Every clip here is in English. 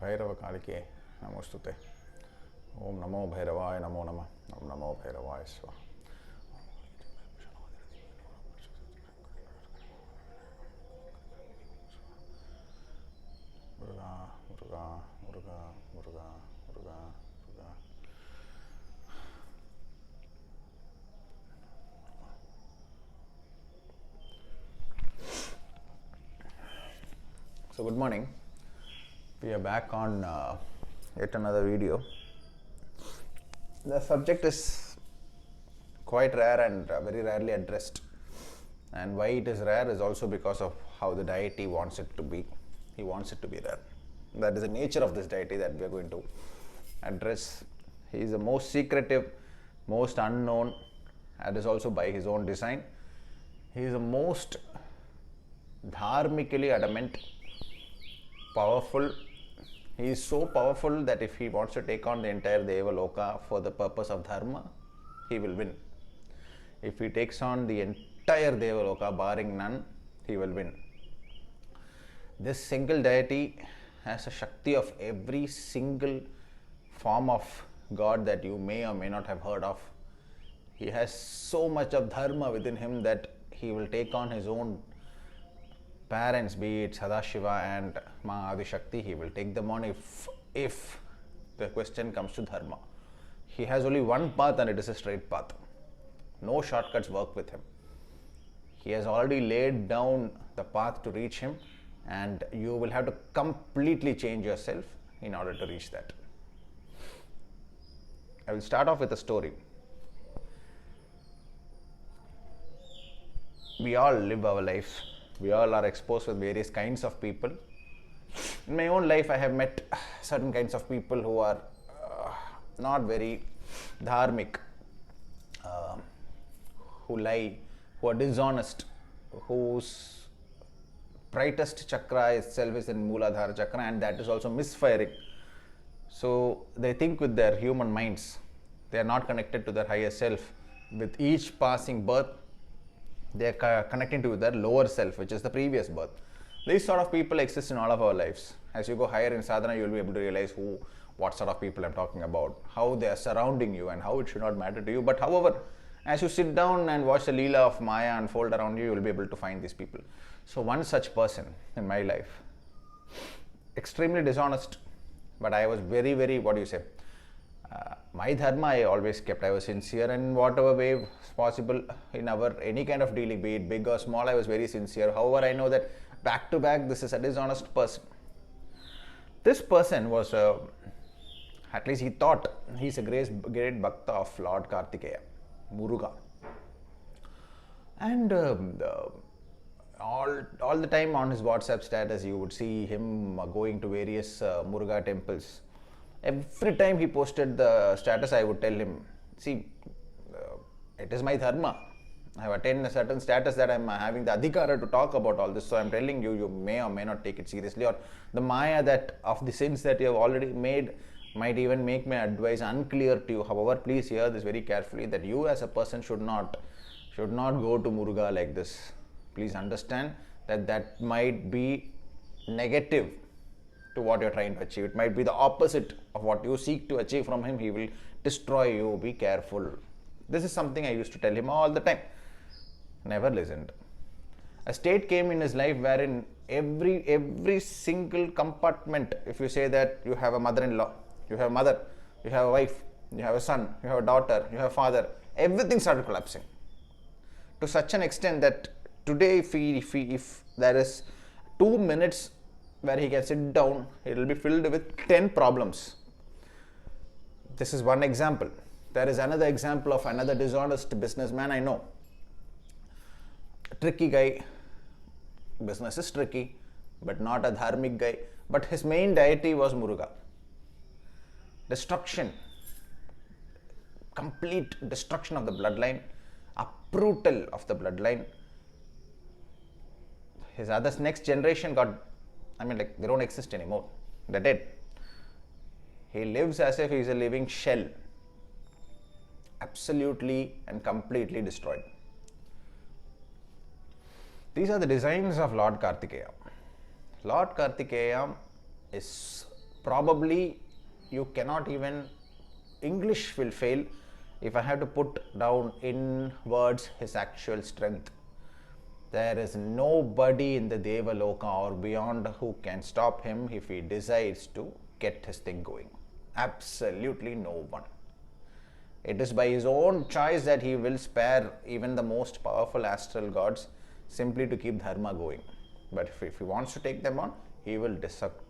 Bhairava Kalike Namostute. Om Namo Bhairavaya Namo Nama. Om Namo Bhairavaya Swaha. Muruga, Muruga, Muruga, Muruga, Muruga, Muruga. So good morning. We are back on yet another video. The subject is quite rare and very rarely addressed, and why it is rare is also because of how the deity wants it to be. He wants it to be rare. That is the nature of this deity that we are going to address. He is the most secretive, most unknown, and is also by his own design. He is the most dharmically adamant, powerful. He is so powerful that if he wants to take on the entire Deva Loka for the purpose of dharma, he will win. If he takes on the entire Deva Loka, barring none, he will win. This single deity has a Shakti of every single form of God that you may or may not have heard of. He has so much of dharma within him that he will take on his own parents, be it Shiva and Ma Adi Shakti. He will take them on if the question comes to dharma. He has only one path, and it is a straight path. No shortcuts work with him. He has already laid down the path to reach him, and you will have to completely change yourself in order to reach that. I will start off with a story. We all live our life. We all are exposed with various kinds of people. In my own life, I have met certain kinds of people who are not very dharmic, who lie, who are dishonest, whose brightest chakra itself is in Mooladhara chakra, and that is also misfiring. So they think with their human minds. They are not connected to their higher self. With each passing birth, they are connecting to their lower self, which is the previous birth. These sort of people exist in all of our lives. As you go higher in sadhana, you will be able to realize what sort of people I'm talking about, how they are surrounding you, and how it should not matter to you. But however, as you sit down and watch the Leela of Maya unfold around you, you will be able to find these people. So one such person in my life, extremely dishonest, but I was very, very, my dharma I always kept. I was sincere in whatever way possible in our any kind of dealing, be it big or small. I was very sincere. However, I know that back to back, this is a dishonest person. This person was, at least he thought, he's a great bhakta of Lord Karthikeya, Muruga. And all the time on his WhatsApp status, you would see him going to various Muruga temples. Every time he posted the status, I would tell him, see, it is my dharma. I have attained a certain status that I am having the adhikara to talk about all this. So I am telling you, you may or may not take it seriously, or the maya that of the sins that you have already made might even make my advice unclear to you. However, please hear this very carefully, that you as a person should not go to Muruga like this. Please understand that might be negative to what you are trying to achieve. It might be the opposite of what you seek to achieve from him. He will destroy you. Be careful. This is something I used to tell him all the time. Never listened. A state came in his life wherein every single compartment, if you say that you have a mother-in-law, you have a mother, you have a wife, you have a son, you have a daughter, you have a father, everything started collapsing. To such an extent that today if there is 2 minutes where he can sit down, it will be filled with 10 problems. This is one example. There is another example of another dishonest businessman I know. Tricky guy. Business is tricky, but not a dharmic guy. But his main deity was Muruga. Destruction. Complete destruction of the bloodline. Uprootal of the bloodline. His next generation they don't exist anymore. They're dead. He lives as if he is a living shell. Absolutely and completely destroyed. These are the designs of Lord Karthikeya. Lord Karthikeya is probably you cannot even, English will fail if I have to put down in words his actual strength. There is nobody in the Devaloka or beyond who can stop him if he decides to get his thing going. Absolutely no one. It is by his own choice that he will spare even the most powerful astral gods simply to keep dharma going. But if he wants to take them on, he will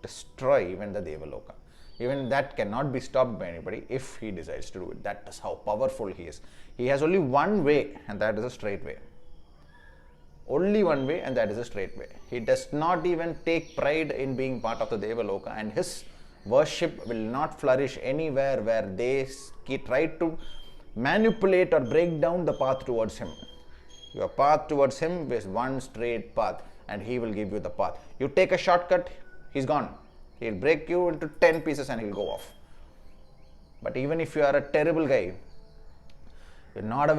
destroy even the Devaloka. Even that cannot be stopped by anybody if he decides to do it. That is how powerful he is. He has only one way, and that is a straight way. Only one way, and that is a straight way. He does not even take pride in being part of the Devaloka, and his worship will not flourish anywhere where they try to manipulate or break down the path towards him. Your path towards him is one straight path, and he will give you the path. You take a shortcut, he's gone. He'll break you into 10 pieces and he'll go off. But even if you are a terrible guy, you're not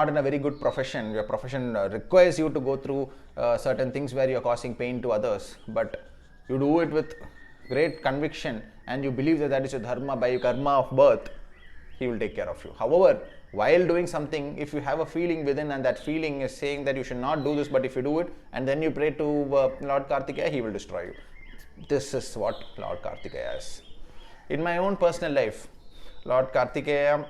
in a very good profession, your profession requires you to go through certain things where you're causing pain to others, but you do it with great conviction and you believe that is your dharma, by your karma of birth, he will take care of you. However, while doing something, if you have a feeling within and that feeling is saying that you should not do this, but if you do it and then you pray to Lord Karthikeya, he will destroy you. This is what Lord Karthikeya is. In my own personal life, Lord Karthikeya,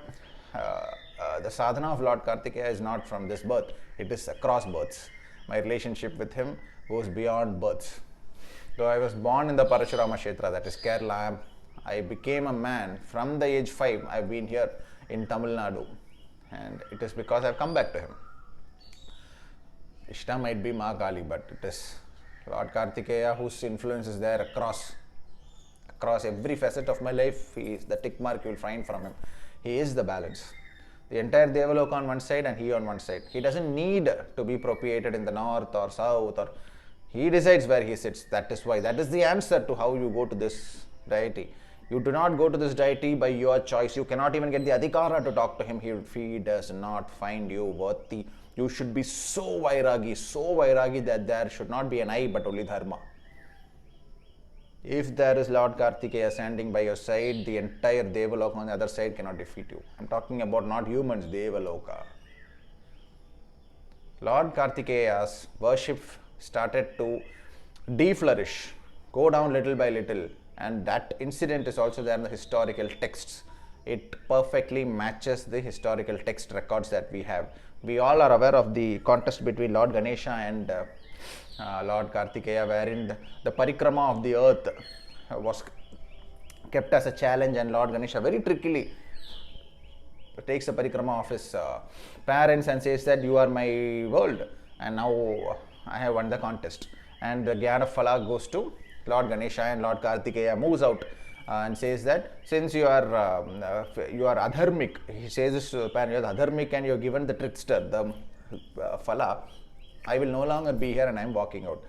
the sadhana of Lord Karthikeya is not from this birth, it is across births. My relationship with him goes beyond births. Though I was born in the Parashurama Kshetra, that is Kerala, I became a man from the age 5. I've been here in Tamil Nadu, and it is because I've come back to him. Ishta might be Ma Kali, but it is Lord Karthikeya whose influence is there across every facet of my life. He is the tick mark you will find from him. He is the balance. The entire Devaloka on one side and he on one side. He doesn't need to be propitiated in the north or south, or he decides where he sits. That is why. That is the answer to how you go to this deity. You do not go to this deity by your choice. You cannot even get the adhikara to talk to him. He does not find you worthy. You should be so vairagi that there should not be an I but only dharma. If there is Lord Karthikeya standing by your side, the entire Devaloka on the other side cannot defeat you. I am talking about not humans, Devaloka. Lord Karthikeya's worship started to de-flourish, go down little by little, and that incident is also there in the historical texts. It perfectly matches the historical text records that we have. We all are aware of the contest between Lord Ganesha and Lord Karthikeya, wherein the parikrama of the earth was kept as a challenge, and Lord Ganesha very trickily takes the parikrama of his parents and says that you are my world and now I have won the contest. And the Jnana Phala goes to Lord Ganesha, and Lord Karthikeya moves out and says that since you are adharmic, he says this to the parent, you are adharmic and you are given the trickster, the Phala, I will no longer be here and I am walking out.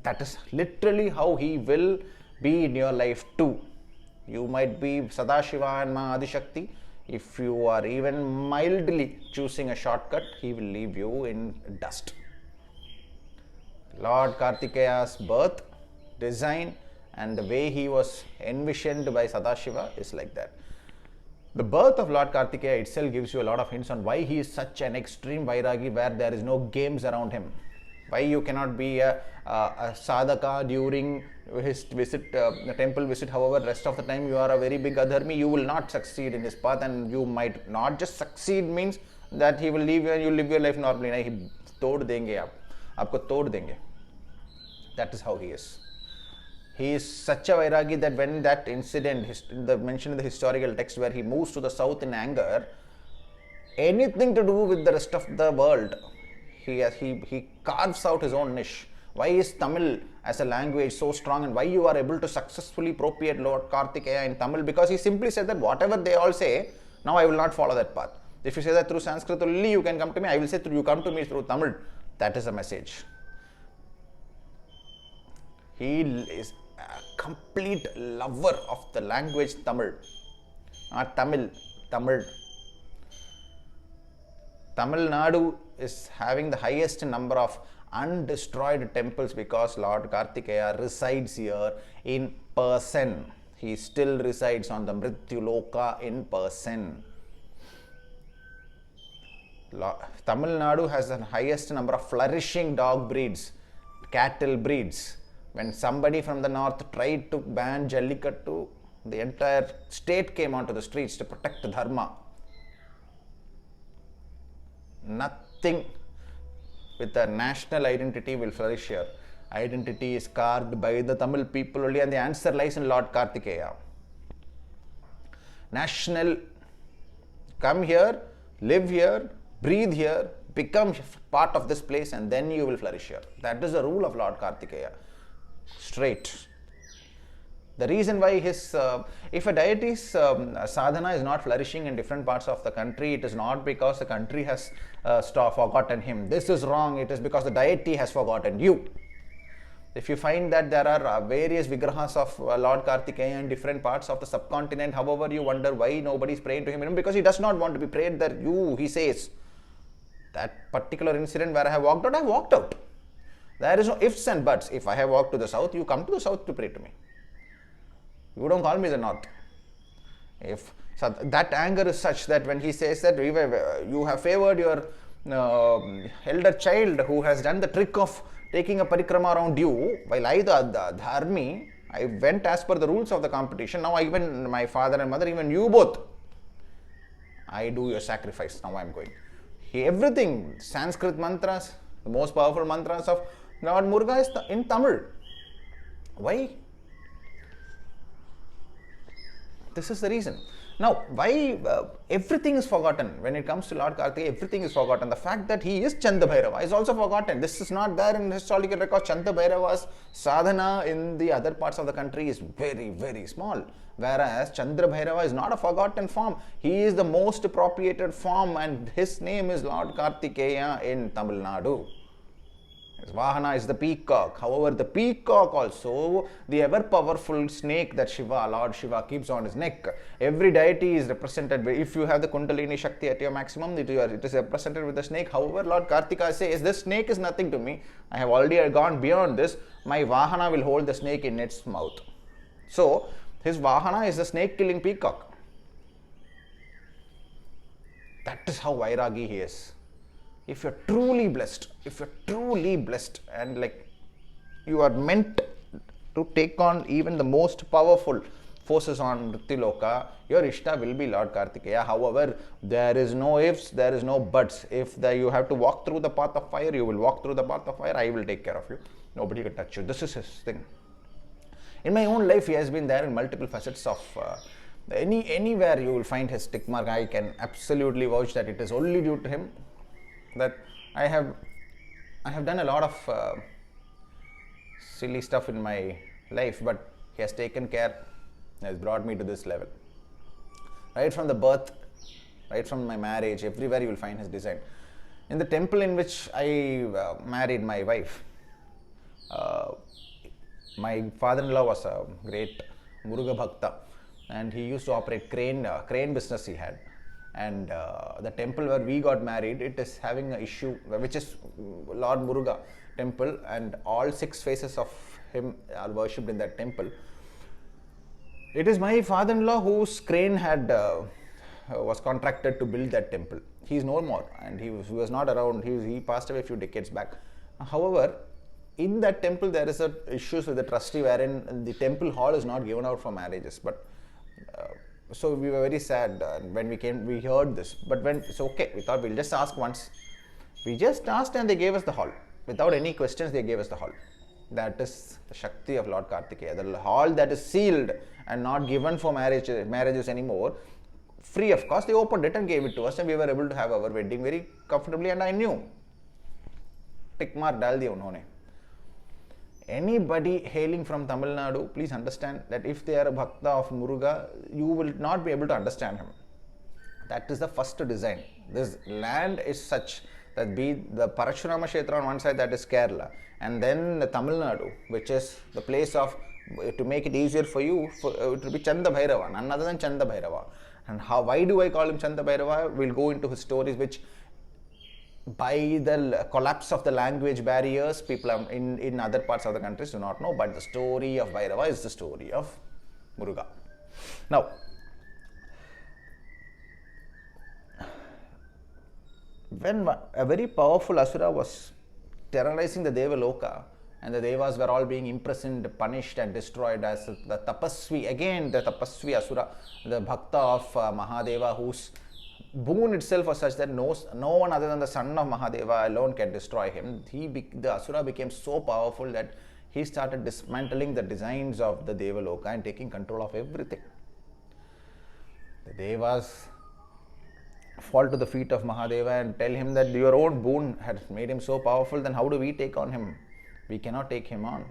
That is literally how he will be in your life too. You might be Sadashiva and Ma Adi Shakti. If you are even mildly choosing a shortcut, he will leave you in dust. Lord Karthikeya's birth, design, and the way he was envisioned by Sadashiva is like that. The birth of Lord Karthikeya itself gives you a lot of hints on why he is such an extreme vairagi where there is no games around him. Why you cannot be a sadhaka during his visit, temple visit. However, rest of the time you are a very big adharmi, you will not succeed in his path, and you might not just succeed means that he will leave you and you live your life normally. He tod denge aapko tod denge. That is how he is. He is such a vairagi that when that incident mentioned in the historical text where he moves to the south in anger, anything to do with the rest of the world, he carves out his own niche. Why is Tamil as a language so strong, and why you are able to successfully propitiate Lord Karthikeya in Tamil? Because he simply said that whatever they all say, now I will not follow that path. If you say that through Sanskrit only you can come to me, I will say you come to me through Tamil. That is the message. He is a complete lover of the language Tamil. Not Tamil. Tamil Nadu is having the highest number of undestroyed temples because Lord Karthikeya resides here in person. He still resides on the Mrityu Loka in person. Tamil Nadu has the highest number of flourishing dog breeds, cattle breeds. When somebody from the north tried to ban Jallikattu, the entire state came onto the streets to protect Dharma. Nothing with a national identity will flourish here. Identity is carved by the Tamil people only, and the answer lies in Lord Karthikeya. National, come here, live here, breathe here, become part of this place, and then you will flourish here. That is the rule of Lord Karthikeya. Straight. The reason why if a deity's sadhana is not flourishing in different parts of the country, it is not because the country has forgotten him. This is wrong. It is because the deity has forgotten you. If you find that there are various vigrahas of Lord Karthikeya in different parts of the subcontinent, however, you wonder why nobody is praying to him. Because he does not want to be prayed there. He says. That particular incident where I have walked out, I have walked out. There is no ifs and buts. If I have walked to the south, you come to the south to pray to me. You don't call me the north. So that anger is such that when he says that you have favored your elder child who has done the trick of taking a parikrama around you, while I, the dharmi, I went as per the rules of the competition. Now even my father and mother, even you both, I do your sacrifice. Now I am going. Everything, Sanskrit mantras, the most powerful mantras of Lord Muruga is in Tamil. Why? This is the reason. Now, why everything is forgotten when it comes to Lord Karthikeya? Everything is forgotten. The fact that he is Chanda Bhairava is also forgotten. This is not there in historical records. Chanda Bhairava's sadhana in the other parts of the country is very, very small. Whereas Chandra Bhairava is not a forgotten form. He is the most appropriated form, and his name is Lord Karthikeya in Tamil Nadu. His Vahana is the peacock. However, the peacock also, the ever powerful snake that Lord Shiva keeps on his neck. Every deity is represented. If you have the Kundalini Shakti at your maximum, it is represented with the snake. However, Lord Karthikeya says, this snake is nothing to me. I have already gone beyond this. My Vahana will hold the snake in its mouth. So, his Vahana is the snake killing peacock. That is how Vairagi he is. If you're truly blessed, and like you are meant to take on even the most powerful forces on Mrityu-loka, your Ishta will be Lord Karthikeya. However, there is no ifs, there is no buts. If you have to walk through the path of fire, you will walk through the path of fire. I will take care of you. Nobody can touch you. This is his thing. In my own life, he has been there in multiple facets of anywhere you will find his tick mark. I can absolutely vouch that it is only due to him that I have done a lot of silly stuff in my life, but he has taken care, has brought me to this level. Right from the birth, right from my marriage, everywhere you will find his design. In the temple in which I married my wife, my father-in-law was a great Muruga Bhakta, and he used to operate crane business he had. And the temple where we got married, it is having an issue, which is Lord Muruga temple, and all 6 faces of him are worshipped in that temple. It is my father-in-law whose crane was contracted to build that temple. He is no more, and he was not around. He passed away a few decades back. However, in that temple there is issues with the trustee wherein the temple hall is not given out for marriages. But so we were very sad when we heard this. But when it's okay, we thought we'll just ask once. We just asked and they gave us the hall. Without any questions, they gave us the hall. That is the Shakti of Lord Karthikeya. The hall that is sealed and not given for marriages anymore, free of cost, they opened it and gave it to us, and we were able to have our wedding very comfortably. And I knew, tick mark dal diya unhone. Anybody hailing from Tamil Nadu, please understand that if they are a Bhakta of Muruga, you will not be able to understand him. That is the first design. This land is such that be the Parashurama Kshetra on one side, that is Kerala, and then the Tamil Nadu, which is the place of, to make it easier for you, it will be Chanda Bhairava, none other than Chanda Bhairava. And why do I call him Chanda Bhairava? We'll go into his stories, which by the collapse of the language barriers, people in other parts of the countries do not know, but the story of Bhairava is the story of Muruga. Now, when a very powerful Asura was terrorizing the Devaloka, and the Devas were all being imprisoned, punished and destroyed, as the Tapasvi, again the Tapasvi Asura, the Bhakta of Mahadeva, whose boon itself was such that no one other than the son of Mahadeva alone can destroy him. The Asura became so powerful that he started dismantling the designs of the Devaloka and taking control of everything. The Devas fall to the feet of Mahadeva and tell him that your own boon had made him so powerful, then how do we take on him? We cannot take him on.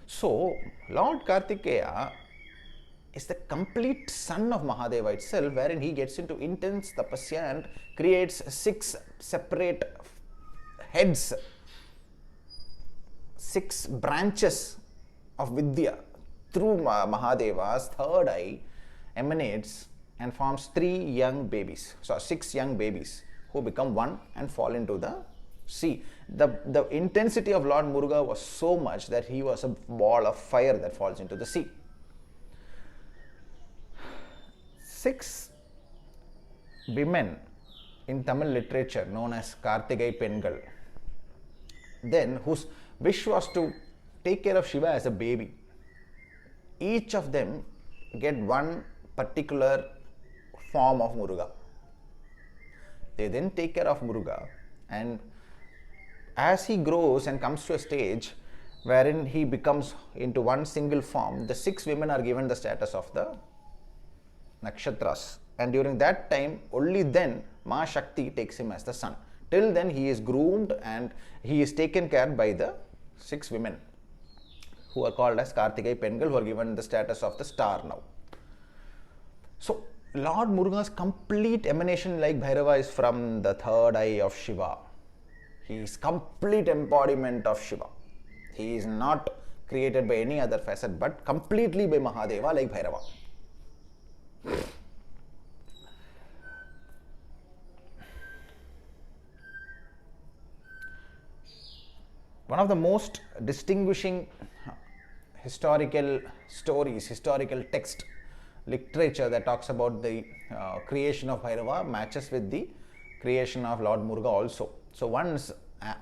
So, Lord Karthikeya is the complete son of Mahadeva itself, wherein he gets into intense tapasya and creates 6 separate heads, 6 branches of Vidya. Through Mahadeva's third eye emanates and forms 3 young babies. So 6 young babies who become one and fall into the sea. The intensity of Lord Muruga was so much that he was a ball of fire that falls into the sea. 6 women in Tamil literature known as Karthigai Pengal, then whose wish was to take care of Shiva as a baby. Each of them get one particular form of Muruga. They then take care of Muruga, and as he grows and comes to a stage wherein he becomes into one single form, the 6 women are given the status of the Nakshatras, and during that time, only then Ma Shakti takes him as the son. Till then he is groomed and he is taken care by the 6 women who are called as Karthigai Pengal, who are given the status of the star now. So Lord Muruga's complete emanation, like Bhairava, is from the third eye of Shiva. He is complete embodiment of Shiva. He is not created by any other facet, but completely by Mahadeva, like Bhairava. One of the most distinguishing historical stories, historical text, literature that talks about the creation of Bhairava matches with the creation of Lord Muruga also. So once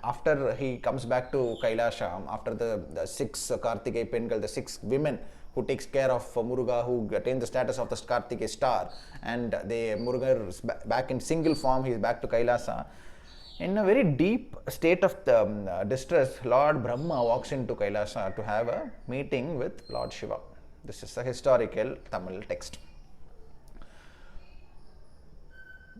after he comes back to Kailasha, after the 6 Karthigai Pengal, the 6 women who takes care of Muruga, who attain the status of the Karthigai star, and Muruga is back in single form, he is back to Kailasa. In a very deep state of distress, Lord Brahma walks into Kailasa to have a meeting with Lord Shiva. This is a historical Tamil text.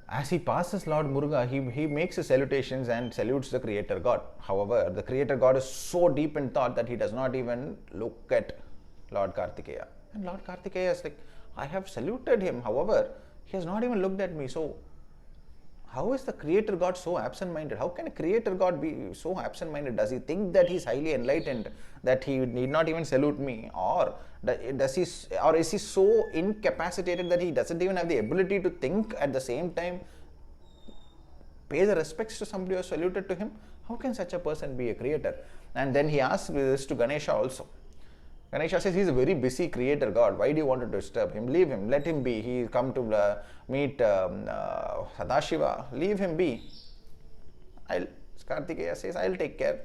As he passes Lord Muruga, he makes his salutations and salutes the Creator God. However, the Creator God is so deep in thought that he does not even look at Lord Karthikeya. And Lord Karthikeya is like, I have saluted him. However, he has not even looked at me. So, how is the Creator God so absent-minded? How can a Creator God be so absent-minded? Does he think that he is highly enlightened, that he need not even salute me? Or is he so incapacitated that he doesn't even have the ability to think at the same time, pay the respects to somebody who has saluted to him? How can such a person be a creator? And then he asks this to Ganesha also. Ganesha says, he is a very busy creator God. Why do you want to disturb him? Leave him, let him be. He come to meet Sadashiva. Leave him be. Karthikeya says, I'll take care.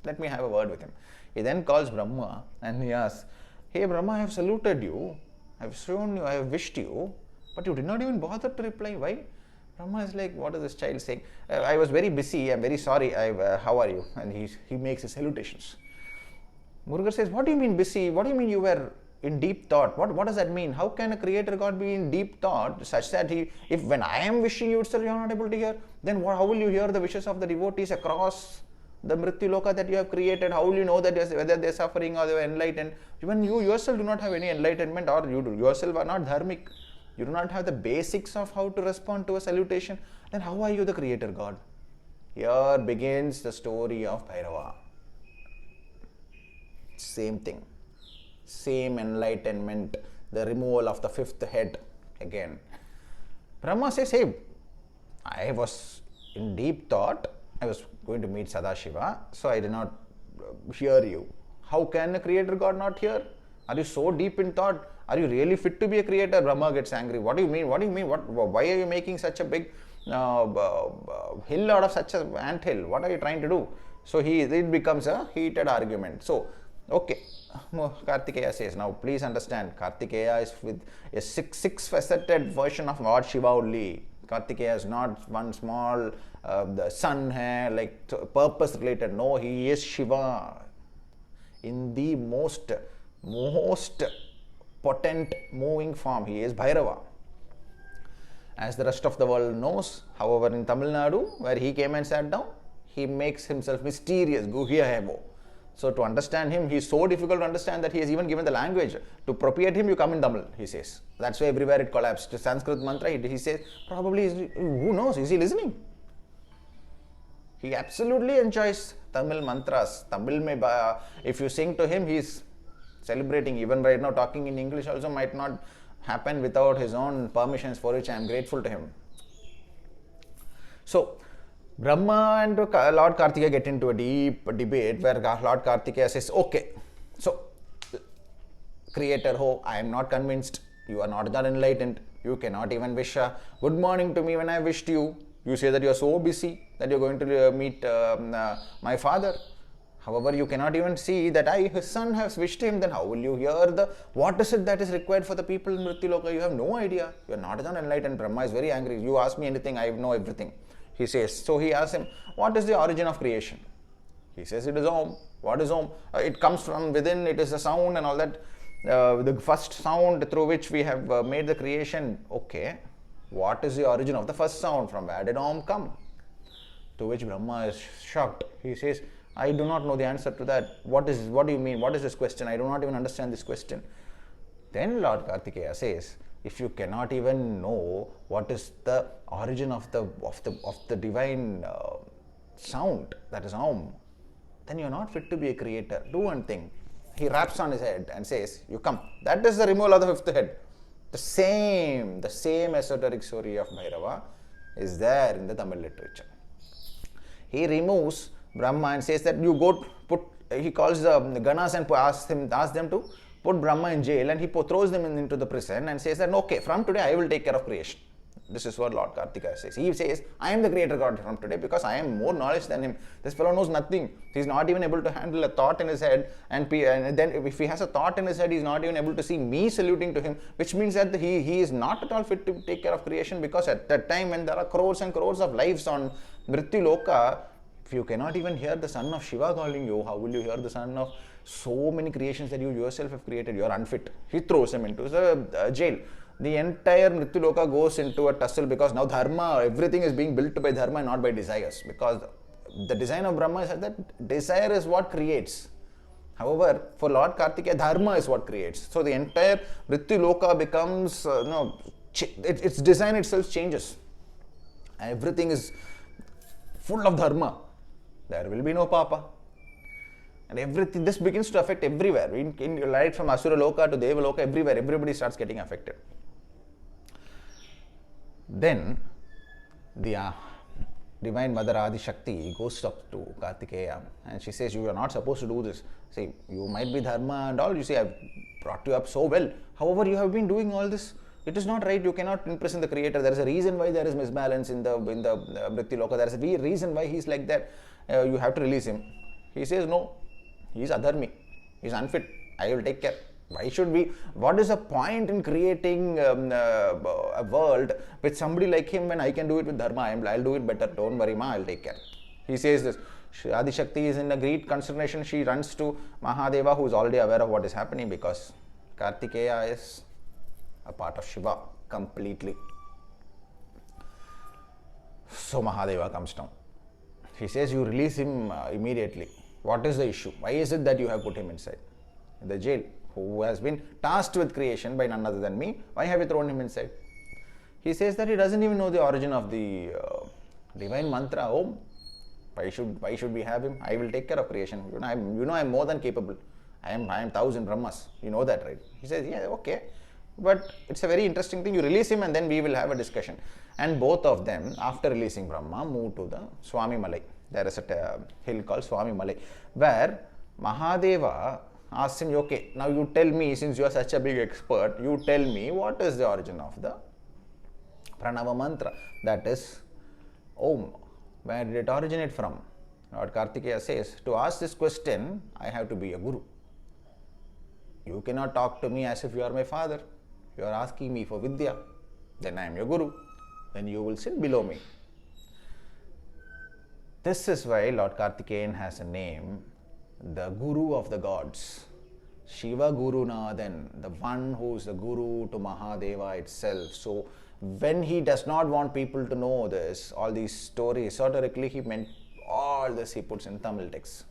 Let me have a word with him. He then calls Brahma and he asks, hey Brahma, I have saluted you. I have shown you, I have wished you. But you did not even bother to reply. Why? Brahma is like, what is this child saying? I was very busy. I'm very sorry. How are you? And he makes his salutations. Muruga says, what do you mean busy? What do you mean you were in deep thought? What does that mean? How can a creator God be in deep thought such that if when I am wishing you itself you are not able to hear, then how will you hear the wishes of the devotees across the Mrityu Loka that you have created? How will you know that whether they are suffering or they are enlightened? Even you yourself do not have any enlightenment, or you yourself are not dharmic. You do not have the basics of how to respond to a salutation. Then how are you the creator God? Here begins the story of Bhairava. Same thing, same enlightenment, the removal of the 5th head again. Brahma says, hey, I was in deep thought. I was going to meet Sadashiva, so I did not hear you. How can a creator God not hear? Are you so deep in thought? Are you really fit to be a creator? Brahma gets angry. What do you mean? What do you mean? Why are you making such a big hill out of such an ant hill? What are you trying to do? So it becomes a heated argument. So, okay, Karthikeya says, now please understand, Karthikeya is with a six-faceted version of Lord Shiva only. Karthikeya is not one small the sun like purpose related. No, he is Shiva in the most potent moving form. He is Bhairava. As the rest of the world knows, however, in Tamil Nadu, where he came and sat down, he makes himself mysterious, Guhya Hevo. So to understand him, he is so difficult to understand that he has even given the language. To propitiate him, you come in Tamil, he says. That's why everywhere it collapsed. The Sanskrit mantra, he says, probably, who knows, is he listening? He absolutely enjoys Tamil mantras. If you sing to him, he is celebrating. Even right now, talking in English also might not happen without his own permissions, for which I am grateful to him. So, Brahma and Lord Karthikeya get into a deep debate where Lord Karthikeya says, okay, so creator ho, I am not convinced, you are not that enlightened, you cannot even wish a good morning to me when I wished you. You say that you are so busy that you are going to meet my father. However, you cannot even see that his son, has wished him. Then how will you hear what is it that is required for the people in Mrityu-loka? You have no idea. You are not an enlightened. Brahma is very angry. You ask me anything, I know everything. He says. So he asks him, what is the origin of creation? He says it is Om. What is Om? It comes from within. It is a sound and all that. The first sound through which we have made the creation. Okay. What is the origin of the first sound? From where did Om come? To which Brahma is shocked. He says, I do not know the answer to that. What do you mean? What is this question? I do not even understand this question. Then Lord Karthikeya says, if you cannot even know what is the origin of the divine sound, that is Om, then you are not fit to be a creator. Do one thing. He raps on his head and says, you come. That is the removal of the fifth head. The same esoteric story of Bhairava is there in the Tamil literature. He removes Brahma and says that you go he calls the Ganas and asks them to put Brahma in jail, and he throws them into the prison and says that, okay, from today I will take care of creation. This is what Lord Karthikeya says. He says, I am the creator God from today because I am more knowledge than him. This fellow knows nothing. He is not even able to handle a thought in his head, and then if he has a thought in his head, he is not even able to see me saluting to him, which means that he is not at all fit to take care of creation, because at that time when there are crores and crores of lives on Mrityu-loka, if you cannot even hear the son of Shiva calling you, how will you hear the son of so many creations that you yourself have created? You are unfit. He throws him into the jail. The entire Mrityu-loka goes into a tussle because now dharma, everything is being built by dharma and not by desires. Because the design of Brahma is that desire is what creates. However, for Lord Karthikeya, dharma is what creates. So the entire Mrityu-loka becomes, its design itself changes. Everything is full of dharma. There will be no papa. And everything, this begins to affect everywhere. Right from Asura Loka to Deva Loka, everywhere, everybody starts getting affected. Then, the Divine Mother Adi Shakti goes up to Karthikeya and she says, you are not supposed to do this. See, you might be dharma and all. You see, I have brought you up so well. However, you have been doing all this. It is not right. You cannot imprison the creator. There is a reason why there is misbalance in the Mrityu-loka. There is a reason why he is like that. You have to release him. He says, no, he is adharmi. He is unfit. I will take care. Why should we? What is the point in creating a world with somebody like him when I can do it with dharma? I'll do it better. Don't worry, ma, I'll take care. He says this. Adi Shakti is in a great consternation. She runs to Mahadeva, who is already aware of what is happening, because Karthikeya is a part of Shiva completely. So Mahadeva comes down. He says, you release him immediately. What is the issue? Why is it that you have put him inside the jail, who has been tasked with creation by none other than me? Why have you thrown him inside? He says that he doesn't even know the origin of the divine mantra, Om. Why should we have him? I will take care of creation. I'm more than capable. I am 1,000 Brahmas. You know that, right? He says, yeah, okay. But it's a very interesting thing. You release him and then we will have a discussion. And both of them, after releasing Brahma, move to the Swami Malai. There is a hill called Swami Malai, where Mahadeva asks him, okay, now you tell me, since you are such a big expert, you tell me what is the origin of the Pranava mantra, that is Om. Where did it originate from? Lord Karthikeya says, to ask this question, I have to be a guru. You cannot talk to me as if you are my father. You are asking me for Vidya. Then I am your guru. Then you will sit below me. This is why Lord Karthikeyan has a name, the Guru of the Gods. Shiva Gurunathan, the one who is the Guru to Mahadeva itself. So, when he does not want people to know this, all these stories, esoterically he meant all this he puts in Tamil text.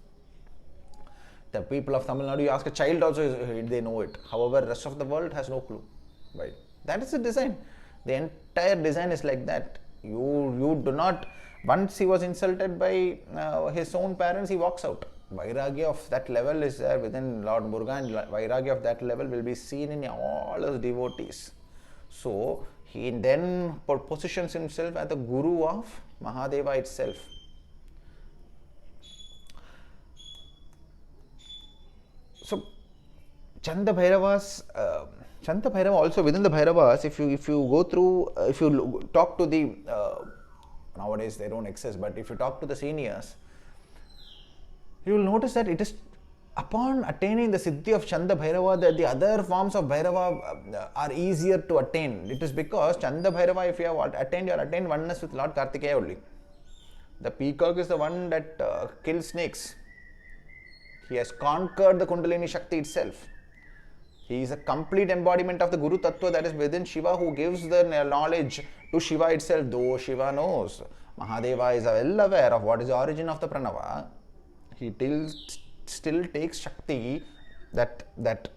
The people of Tamil Nadu, you ask a child also, they know it. However, the rest of the world has no clue. Right? That is the design. The entire design is like that. You do not, once he was insulted by his own parents, he walks out. Vairagya of that level is there within Lord Muruga, and Vairagya of that level will be seen in all his devotees. So, he then positions himself as the Guru of Mahadeva itself. So, Chanda Bhairavas, Chanda Bhairava also within the Bhairavas, if you go through, if you talk to the, nowadays they don't exist, but if you talk to the seniors, you will notice that it is upon attaining the Siddhi of Chanda Bhairava that the other forms of Bhairava are easier to attain. It is because Chanda Bhairava, if you have attained, you are attained oneness with Lord Karthikeya only. The peacock is the one that kills snakes. He has conquered the Kundalini Shakti itself. He is a complete embodiment of the Guru Tattva that is within Shiva, who gives the knowledge to Shiva itself. Though Shiva knows, Mahadeva is well aware of what is the origin of the Pranava, he still takes Shakti, that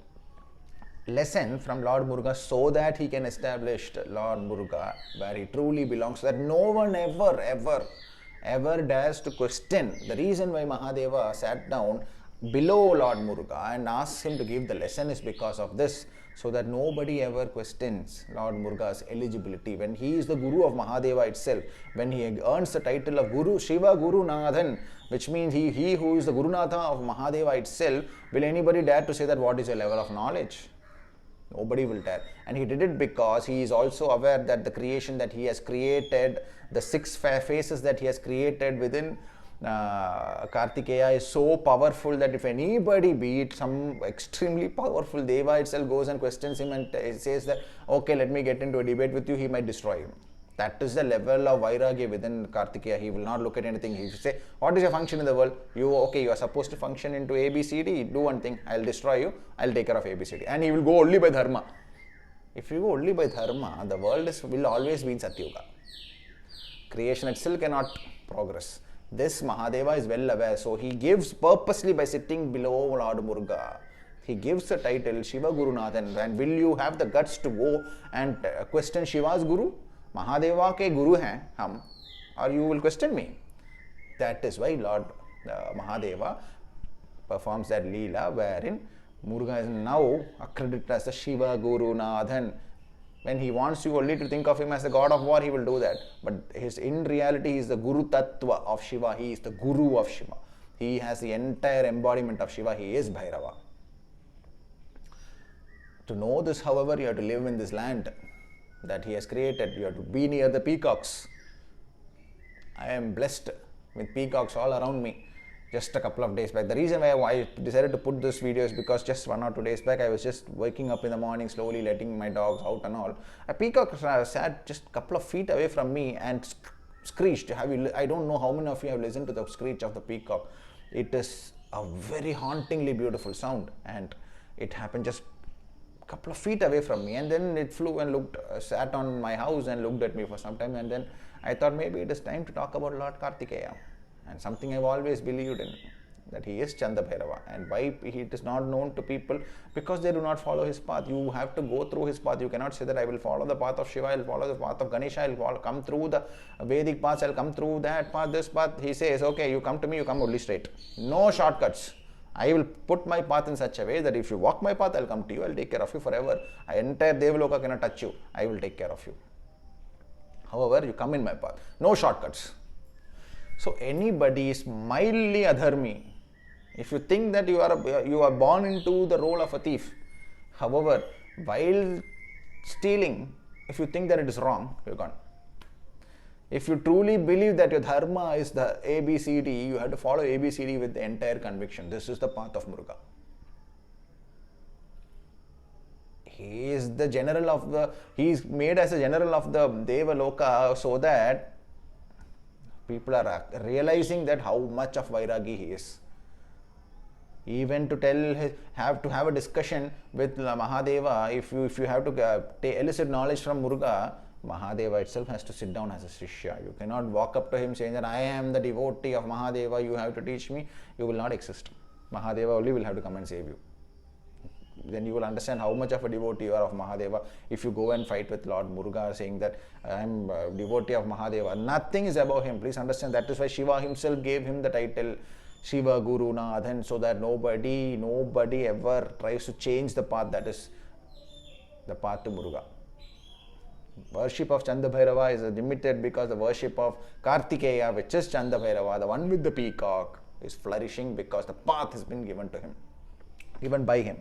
lesson from Lord Muruga, so that he can establish Lord Muruga where he truly belongs, so that no one ever dares to question. The reason why Mahadeva sat down below Lord Muruga and asked him to give the lesson is because of this, so that nobody ever questions Lord Muruga's eligibility. When he is the Guru of Mahadeva itself, when he earns the title of Guru, Shiva Gurunathan, which means he who is the Gurunatha of Mahadeva itself, will anybody dare to say that what is your level of knowledge? Nobody will dare. And he did it because he is also aware that the creation that he has created, the 6 faces that he has created within Karthikeya is so powerful that if anybody, be it some extremely powerful Deva itself, goes and questions him and says that, okay, let me get into a debate with you, he might destroy him. That is the level of Vairagya within Karthikeya. He will not look at anything. He will say, what is your function in the world? You are supposed to function into A, B, C, D. Do one thing. I will destroy you. I will take care of A, B, C, D. And he will go only by Dharma. If you go only by Dharma, the world will always be in Satyuga. Creation itself cannot progress. This Mahadeva is well aware. So he gives purposely by sitting below Lord Muruga. He gives the title Shiva Gurunathan. And will you have the guts to go and question Shiva's Guru? Mahadeva ke Guru hain hum, or you will question me. That is why Lord Mahadeva performs that Leela wherein Muruga is now accredited as the Shiva Gurunathan. When he wants you only to think of him as the god of war, he will do that. But in reality, he is the Guru Tattva of Shiva. He is the Guru of Shiva. He has the entire embodiment of Shiva. He is Bhairava. To know this, however, you have to live in this land that he has created. You have to be near the peacocks. I am blessed with peacocks all around me. Just a couple of days back. The reason why I decided to put this video is because just 1 or 2 days back, I was just waking up in the morning, slowly letting my dogs out and all. A peacock sat just a couple of feet away from me and screeched. I don't know how many of you have listened to the screech of the peacock. It is a very hauntingly beautiful sound, and it happened just a couple of feet away from me, and then it flew and sat on my house and looked at me for some time, and then I thought maybe it is time to talk about Lord Karthikeya. And something I've always believed in, that he is Chanda Bhairava. And why it is not known to people? Because they do not follow his path. You have to go through his path. You cannot say that I will follow the path of Shiva, I will follow the path of Ganesha, I will come through the Vedic paths, I will come through that path, this path. He says, okay, you come to me, you come only straight. No shortcuts. I will put my path in such a way that if you walk my path, I will come to you, I will take care of you forever. Entire Devaloka cannot touch you. I will take care of you. However, you come in my path. No shortcuts. So anybody is mildly adharmi. If you think that you are born into the role of a thief, however, while stealing, if you think that it is wrong, you're gone. If you truly believe that your dharma is the ABCD, you have to follow ABCD with the entire conviction. This is the path of Muruga. He is the general of the, he is made as a general of the Deva Loka so that people are realizing that how much of Vairagi he is. Even to have a discussion with Mahadeva, if you have to elicit knowledge from Muruga, Mahadeva itself has to sit down as a Shishya. You cannot walk up to him saying that I am the devotee of Mahadeva, you have to teach me. You will not exist. Mahadeva only will have to come and save you. Then you will understand how much of a devotee you are of Mahadeva. If you go and fight with Lord Muruga saying that I am a devotee of Mahadeva, nothing is above him. Please understand, that is why Shiva himself gave him the title Shiva Gurunathan, so that nobody ever tries to change the path that is the path to Muruga. Worship of Chanda Bhairava is limited because the worship of Karthikeya, which is Chanda Bhairava, the one with the peacock, is flourishing because the path has been given to him, given by him.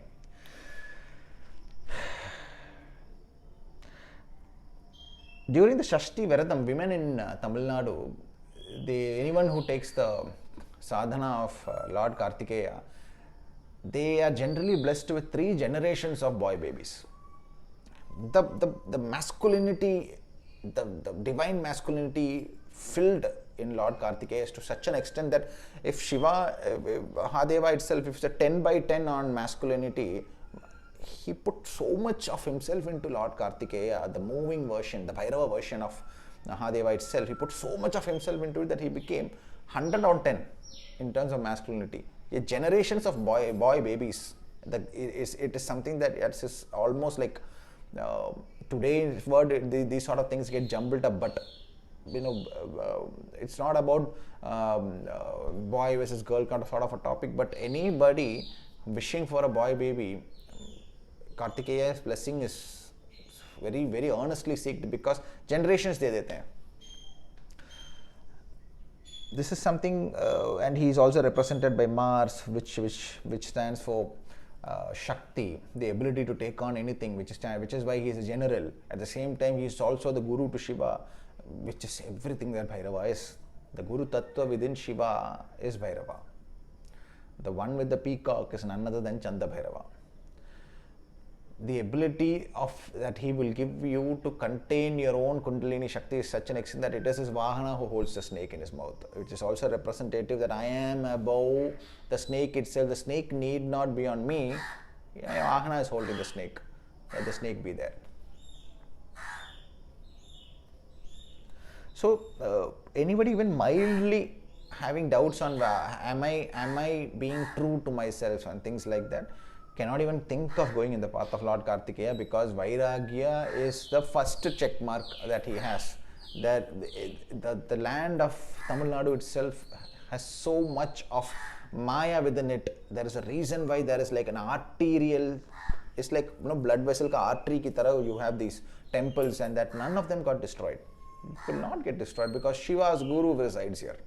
During the Shakti Viratham, women in Tamil Nadu, anyone who takes the sadhana of Lord Karthikeya, they are generally blessed with 3 generations of boy babies. The masculinity, the divine masculinity filled in Lord Karthikeya is to such an extent that if Shiva, Mahadeva itself, if it's a 10 by 10 on masculinity, he put so much of himself into Lord Karthikeya, the moving version, the Bhairava version of Mahadeva itself. He put so much of himself into it that he became 100 on 10 in terms of masculinity. Generations of boy babies. It is something that it's almost like today's word, these sort of things get jumbled up, but it's not about boy versus girl kind of sort of a topic, but anybody wishing for a boy baby, Karthikeya's blessing is very, very earnestly seeked because generations they dete hain. This is something, and he is also represented by Mars, which stands for Shakti, the ability to take on anything, which is why he is a general. At the same time, he is also the Guru to Shiva, which is everything that Bhairava is. The Guru Tattva within Shiva is Bhairava. The one with the peacock is none other than Chanda Bhairava. The ability that he will give you to contain your own Kundalini Shakti is such an extent that it is his Vahana who holds the snake in his mouth, which is also representative that I am above the snake itself. The snake need not be on me. Vahana is holding the snake. Let the snake be there. So, anybody even mildly having doubts on am I being true to myself and things like that, cannot even think of going in the path of Lord Karthikeya, because Vairagya is the first check mark that he has. That the land of Tamil Nadu itself has so much of Maya within it. There is a reason why there is like an arterial, it's like blood vessel ka artery ki tarah you have these temples, and that none of them got destroyed. It will not get destroyed because Shiva's Guru resides here.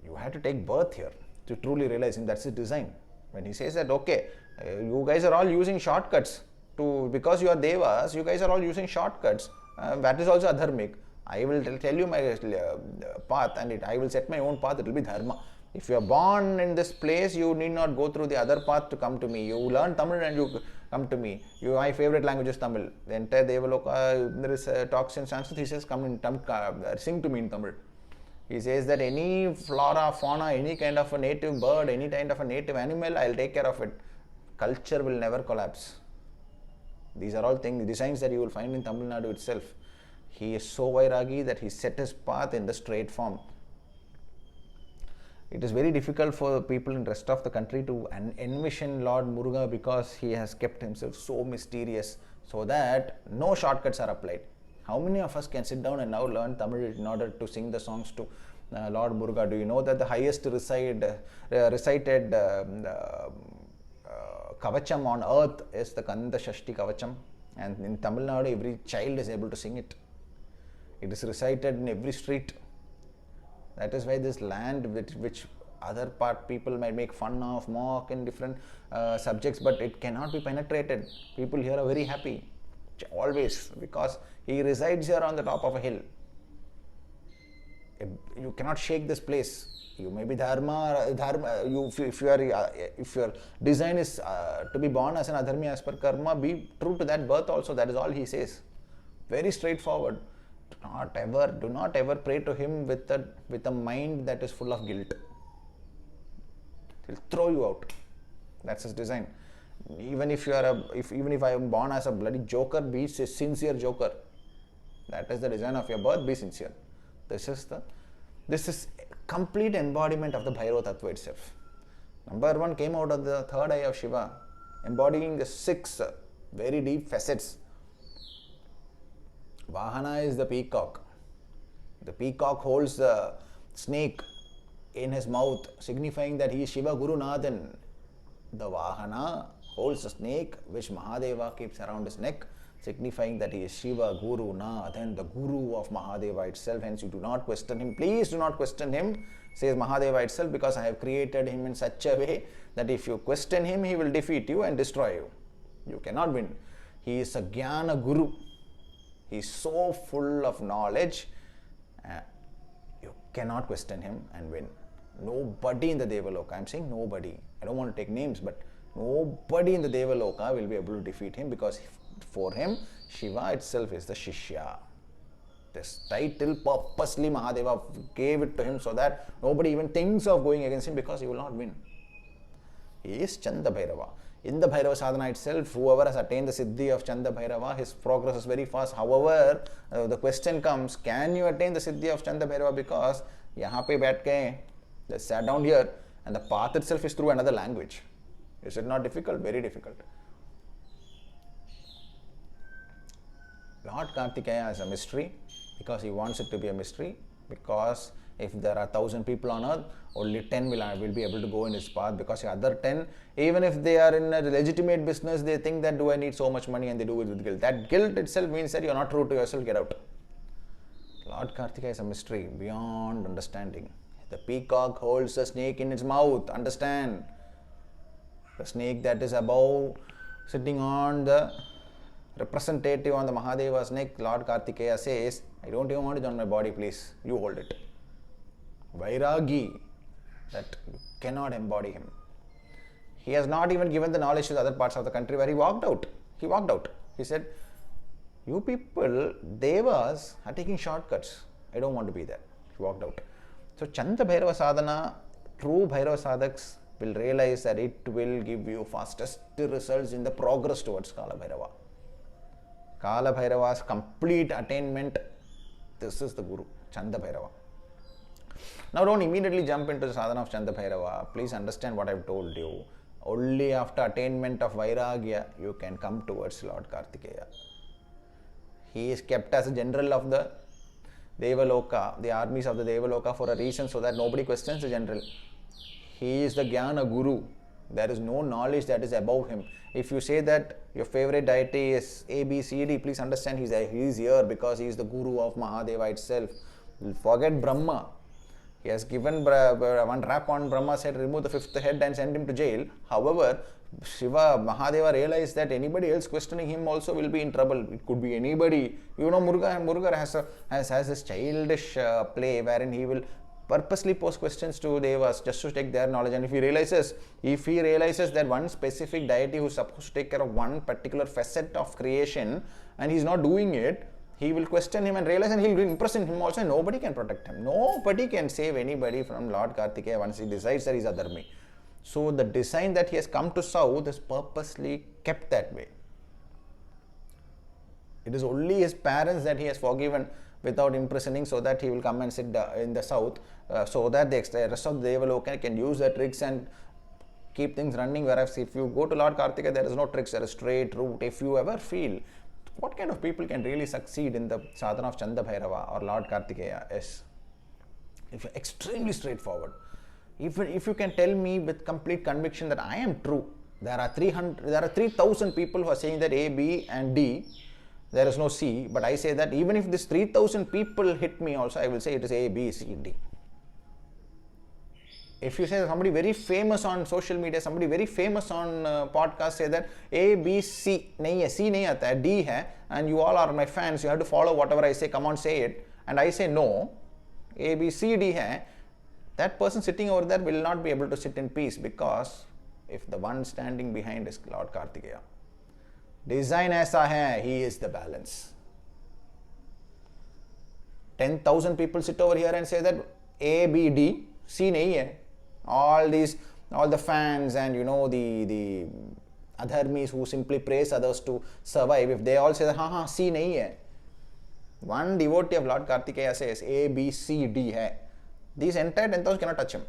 You have to take birth here to truly realize him. That's his design. When he says that, okay, you guys are all using shortcuts because you are devas, you guys are all using shortcuts. That is also adharmic. I will tell you my path, and I will set my own path. It will be dharma. If you are born in this place, you need not go through the other path to come to me. You learn Tamil and you come to me. My favorite language is Tamil. The entire Devaloka, there is talks in Sanskrit. He says, sing to me in Tamil. He says that any flora, fauna, any kind of a native bird, any kind of a native animal, I'll take care of it. Culture will never collapse. These are all designs that you will find in Tamil Nadu itself. He is so Vairagi that he set his path in the straight form. It is very difficult for people in the rest of the country to envision Lord Muruga because he has kept himself so mysterious so that no shortcuts are applied. How many of us can sit down and now learn Tamil in order to sing the songs to Lord Muruga? Do you know that the highest recited Kavacham on earth is the Kanda Shashti Kavacham? And in Tamil Nadu, every child is able to sing it. It is recited in every street. That is why this land, which other part people might make fun of, mock in different subjects, but it cannot be penetrated. People here are very happy, always, because he resides here on the top of a hill. You cannot shake this place. You may be dharma. If your design is to be born as an adharmi as per karma, be true to that birth also. That is all he says. Very straightforward. Do not ever pray to him with a mind that is full of guilt. He'll throw you out. That's his design. Even if I am born as a bloody joker, be a sincere joker. That is the design of your birth. Be sincere. This is complete embodiment of the Bhairava Tattva itself. Number one came out of the third eye of Shiva, embodying the 6 very deep facets. Vahana is the peacock. The peacock holds the snake in his mouth, signifying that he is Shiva Gurunathan. The Vahana holds the snake which Mahadeva keeps around his neck, signifying that he is Shiva Gurunathan, the Guru of Mahadeva itself. Hence, you do not question him. Please do not question him, says Mahadeva itself, because I have created him in such a way that if you question him, he will defeat you and destroy you. You cannot win. He is a Jnana Guru. He is so full of knowledge, you cannot question him and win. Nobody in the Devaloka, I am saying nobody, I don't want to take names, but nobody in the Devaloka will be able to defeat him, because for him, Shiva itself is the Shishya. This title purposely Mahadeva gave it to him so that nobody even thinks of going against him, because he will not win. He is Chanda Bhairava. In the Bhairava sadhana itself, whoever has attained the siddhi of Chanda Bhairava, his progress is very fast. However, the question comes, can you attain the siddhi of Chanda Bhairava? Because yahan pe baith ke, just sat down here, and the path itself is through another language. Is it not difficult? Very difficult. Lord Karthikeya is a mystery, because he wants it to be a mystery, because if there are 1,000 people on earth, only 10 will be able to go in his path, because the other 10, even if they are in a legitimate business, they think that do I need so much money, and they do it with guilt. That guilt itself means that you are not true to yourself, get out. Lord Karthikeya is a mystery beyond understanding. The peacock holds the snake in its mouth, understand. The snake that is above, sitting on the representative on the Mahadeva's neck, Lord Karthikeya says, I don't even want it on my body, please, you hold it. Vairagi, that you cannot embody him. He has not even given the knowledge to the other parts of the country where he walked out. He said, you people, Devas, are taking shortcuts. I don't want to be there. He walked out. So Chanda Bhairava sadhana, true Bhairava sadhaks will realize that it will give you fastest results in the progress towards Kala Bhairava. Kala Bhairava's complete attainment, this is the Guru, Chanda Bhairava. Now don't immediately jump into the sadhana of Chanda Bhairava. Please understand what I have told you. Only after attainment of Vairagya, you can come towards Lord Karthikeya. He is kept as a general of the Devaloka, the armies of the Devaloka, for a reason, so that nobody questions the general. He is the Jnana Guru. There is no knowledge that is above him. If you say that your favorite deity is A, B, C, D, please understand he is here because he is the Guru of Mahadeva itself. Forget Brahma. He has given one rap on Brahma's head, remove the 5th head and send him to jail. However, Shiva, Mahadeva realized that anybody else questioning him also will be in trouble. It could be anybody. You know, Muruga has this childish play wherein he will purposely pose questions to Devas just to take their knowledge. And if he realizes that one specific deity who is supposed to take care of one particular facet of creation and he is not doing it, he will question him and realize, and he will impress him also, and nobody can protect him. Nobody can save anybody from Lord Karthikeya once he decides that he is adharmi. So the design that he has come to south is purposely kept that way. It is only his parents that he has forgiven without imprisoning, so that he will come and sit in the south, so that the rest of the Devaloka can use the tricks and keep things running. Whereas if you go to Lord Karthikeya, there is no tricks, there is straight route. If you ever feel what kind of people can really succeed in the sadhana of Chanda Bhairava or Lord Karthikeya is, if you're extremely straightforward. If you can tell me with complete conviction that I am true, there are 3,000 people who are saying that A, B and D, there is no C, but I say that even if this 3,000 people hit me also, I will say it is A, B, C, D. if you say somebody very famous on social media, somebody very famous on podcast say that A, B, C nahi hai, C nahi aata hai, D hai, and you all are my fans, you have to follow whatever I say, come on say it, and I say no, A, B, C, D hai, that person sitting over there will not be able to sit in peace, because if the one standing behind is Lord Karthikeya, design aisa hai, he is the balance. 10,000 people sit over here and say that A, B, D, C nahi hai. All the fans and the adharmis who simply praise others to survive, if they all say that ha C nahi hai, one devotee of Lord Karthikeya says A, B, C, D hai, these entire 10,000 cannot touch him.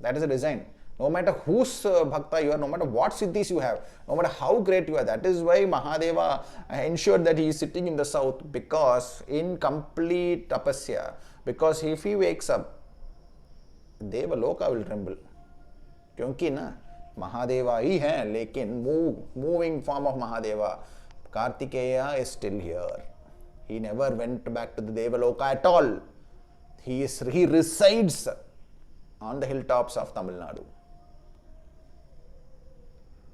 That is the design. No matter whose bhakta you are, no matter what siddhis you have, no matter how great you are, that is why Mahadeva ensured that he is sitting in the south, because in complete tapasya, because if he wakes up, देवलोका will tremble, क्योंकि ना महादेवा ही हैं, लेकिन moving form of Mahadeva, Karthikeya is still here. He never went back to the Devaloka at all. He resides on the hilltops of Tamil Nadu.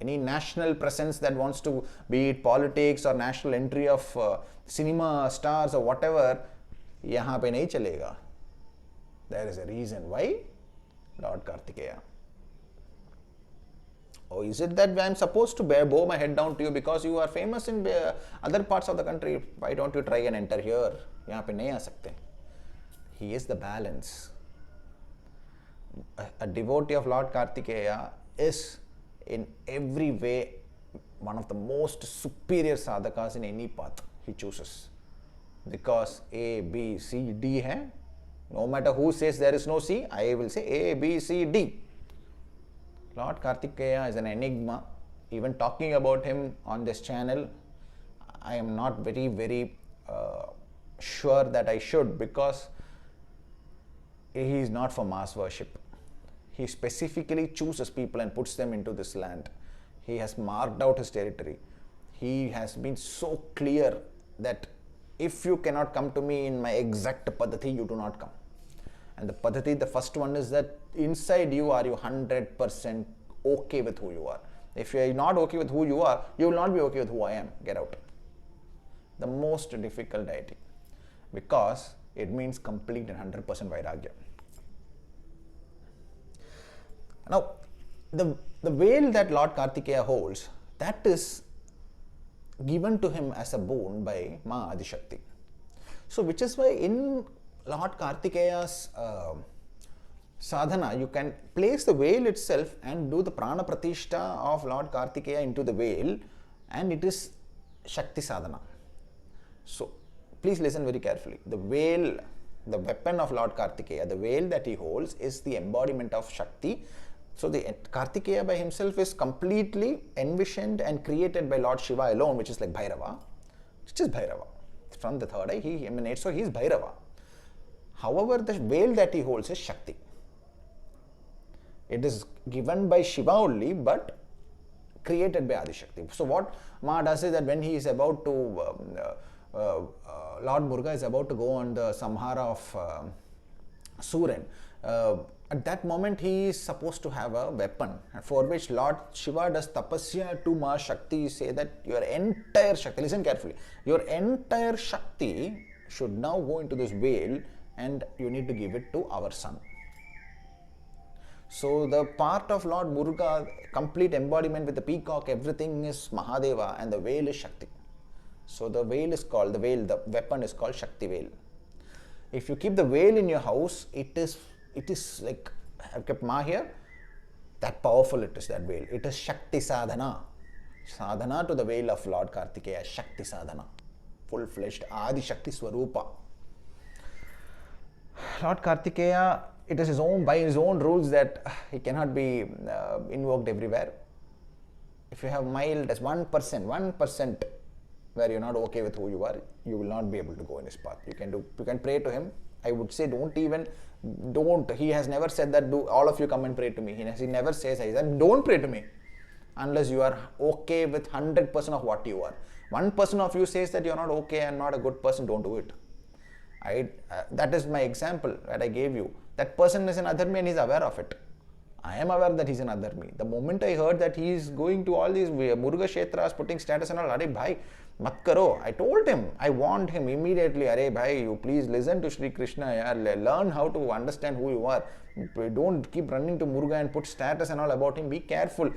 Any national presence that wants to, be it politics or national entry of cinema stars or whatever, यहाँ पे नहीं चलेगा. There is a reason why Lord Karthikeya. Oh, is it that I am supposed to bow my head down to you because you are famous in other parts of the country? Why don't you try and enter here? यहाँ पे नहीं आ सकते. He is the balance. A devotee of Lord Karthikeya is in every way one of the most superior sadhakas in any path he chooses. Because A, B, C, D hai. No matter who says there is no C, I will say A, B, C, D. Lord Karthikeya is an enigma. Even talking about him on this channel, I am not very sure that I should, because he is not for mass worship. He specifically chooses people and puts them into this land. He has marked out his territory. He has been so clear that if you cannot come to me in my exact paddhati, you do not come. And the paddhati, the first one is that inside you are you 100% okay with who you are. If you are not okay with who you are, you will not be okay with who I am. Get out. The most difficult deity, because it means complete and 100% vairagya. Now, the veil that Lord Karthikeya holds, that is given to him as a boon by Ma Adi Shakti. So, which is why in Lord Karthikeya's sadhana, you can place the veil itself and do the prana pratishta of Lord Karthikeya into the veil, and it is Shakti sadhana. So, please listen very carefully. The veil, the weapon of Lord Karthikeya, the veil that he holds is the embodiment of Shakti. So, the Karthikeya by himself is completely envisioned and created by Lord Shiva alone, which is like Bhairava, which is Bhairava. From the third eye, he emanates, so he is Bhairava. However, the veil that he holds is Shakti. It is given by Shiva only, but created by Adi Shakti. So, what Ma does is that when he is about to, Lord Muruga is about to go on the samhara of Suren, at that moment he is supposed to have a weapon, for which Lord Shiva does tapasya to Ma Shakti, say that your entire Shakti, listen carefully, your entire Shakti should now go into this veil and you need to give it to our son. So the part of Lord Muruga, complete embodiment with the peacock, everything is Mahadeva, and the veil is Shakti. So the veil is called, the weapon is called Shakti veil. If you keep the veil in your house, it is like, I've kept Ma here, that powerful it is, that veil. It is Shakti sadhana. Sadhana to the veil of Lord Karthikeya, Shakti sadhana. Full-fledged Adi Shakti Swarupa. Lord Karthikeya, it is by his own rules that he cannot be invoked everywhere. If you have mild as 1% where you're not okay with who you are, you will not be able to go in his path. You can pray to him. I would say don't. He has never said that all of you come and pray to me. He never says that. Don't pray to me unless you are okay with 100% of what you are. 1% of you says that you're not okay and not a good person, don't do it. That is my example that I gave you. That person is an adharmi and he's aware of it. I am aware that he's another me. The moment I heard that he's going to all these Muruga Kshetras, putting status and all, Are bhai, mat karo. I told him, I warned him immediately, Are bhai, you please listen to Sri Krishna, yaar. Learn how to understand who you are. Don't keep running to Muruga and put status and all about him. Be careful.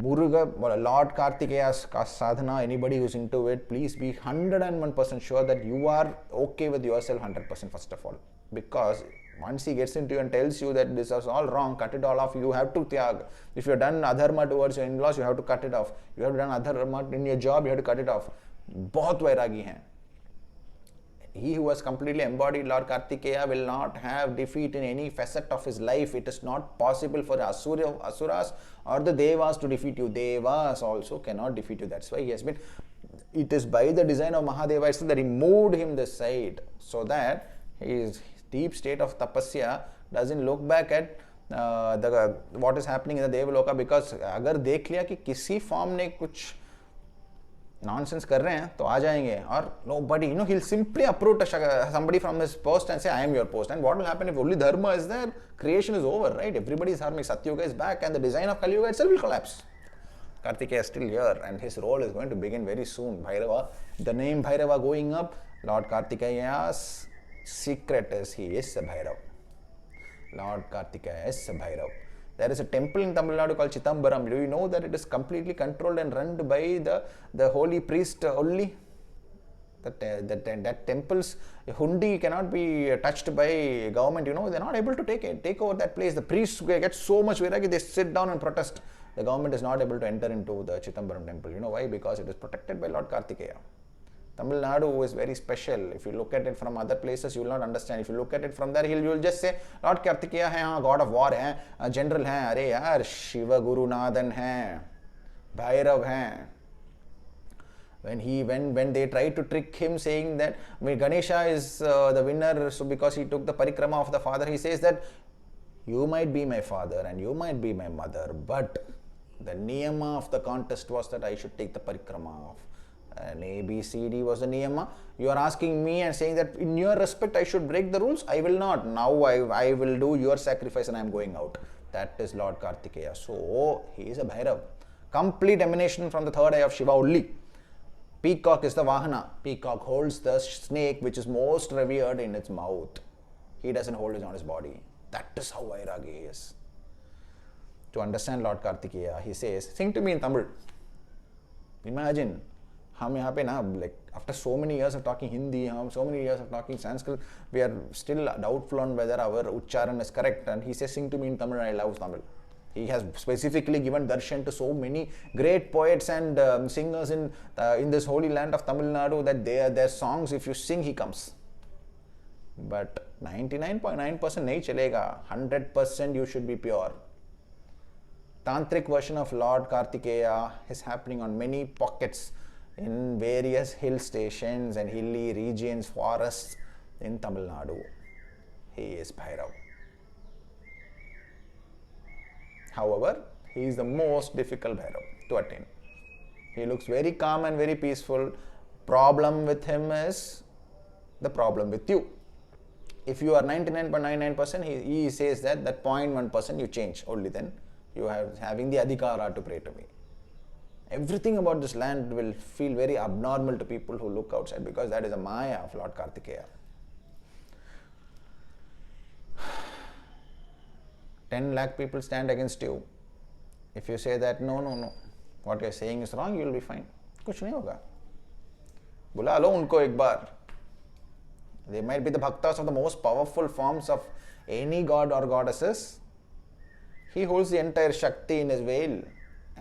Muruga, Lord Karthikeya's sadhana, anybody who's into it, please be 101% sure that you are okay with yourself 100% first of all. Because once he gets into you and tells you that this is all wrong, cut it all off, you have to tyag. If you have done adharma towards your in-laws, you have to cut it off. You have done adharma in your job, you have to cut it off. बहुत वैरागी हैं. He who has completely embodied Lord Karthikeya will not have defeat in any facet of his life. It is not possible for the Asuras or the Devas to defeat you. Devas also cannot defeat you. That's why he has been. It is by the design of Mahadeva itself that he moved him this side, so that his deep state of tapasya doesn't look back at what is happening in the Devaloka, because अगर देख लिया कि किसी form ने कुछ nonsense कर रहे हैं तो आ जाएंगे, और nobody, he'll simply approach somebody from his post and say, I am your post. And what will happen if only dharma is there? Creation is over, right? Everybody is harming. Satyuga is back and the design of Kali Yuga itself will collapse. Karthikeya is still here and his role is going to begin very soon. Bhairava, the name Bhairava going up, Lord Karthikeya's secret is he is a Bhairava. Lord Karthikeya is a Bhairava. There is a temple in Tamil Nadu called Chithambaram. Do you know that it is completely controlled and run by the holy priest only? That temple's hundi cannot be touched by government. They're not able to take over that place. The priests get so much viragi, they sit down and protest. The government is not able to enter into the Chithambaram temple. You know why? Because it is protected by Lord Karthikeya. Tamil Nadu is very special. If you look at it from other places, you will not understand. If you look at it from there, you will just say, Lord Karthikeya hai, God of war hai, general hai, arey yaar, Shiva gurunathan hai, Bhairava hai. When they tried to trick him saying that Ganesha is the winner, so because he took the parikrama of the father, he says that you might be my father and you might be my mother, but the niyama of the contest was that I should take the parikrama of. And A, B, C, D was the niyama. You are asking me and saying that in your respect I should break the rules. I will not. Now I will do your sacrifice and I am going out. That is Lord Karthikeya. So he is a Bhairava. Complete emanation from the third eye of Shiva only. Peacock is the Vahana. Peacock holds the snake which is most revered in its mouth. He doesn't hold it on his body. That is how Vairagi is. To understand Lord Karthikeya, he says, sing to me in Tamil. Imagine. हम यहाँ पे ना, like after so many years of talking Hindi, so many years of talking Sanskrit, we are still doubtful on whether our Uchcharan is correct. And he says, sing to me in Tamil, and I love Tamil. He has specifically given darshan to so many great poets and singers in this holy land of Tamil Nadu that their songs, if you sing, he comes. But 99.9% nahi chalega. 100% you should be pure. Tantric version of Lord Karthikeya is happening on many pockets in various hill stations and hilly regions, forests in Tamil Nadu. He is Bhairava. However, he is the most difficult Bhairava to attain. He looks very calm and very peaceful. Problem with him is the problem with you. If you are 99.99%, he says that 0.1% you change. Only then you are having the adhikara to pray to me. Everything about this land will feel very abnormal to people who look outside, because that is a maya of Lord Karthikeya. 10 lakh people stand against you. If you say that no, what you are saying is wrong, you will be fine. कुछ नहीं होगा. बुला लो उनको एक बार. They might be the bhaktas of the most powerful forms of any god or goddesses. He holds the entire Shakti in his veil.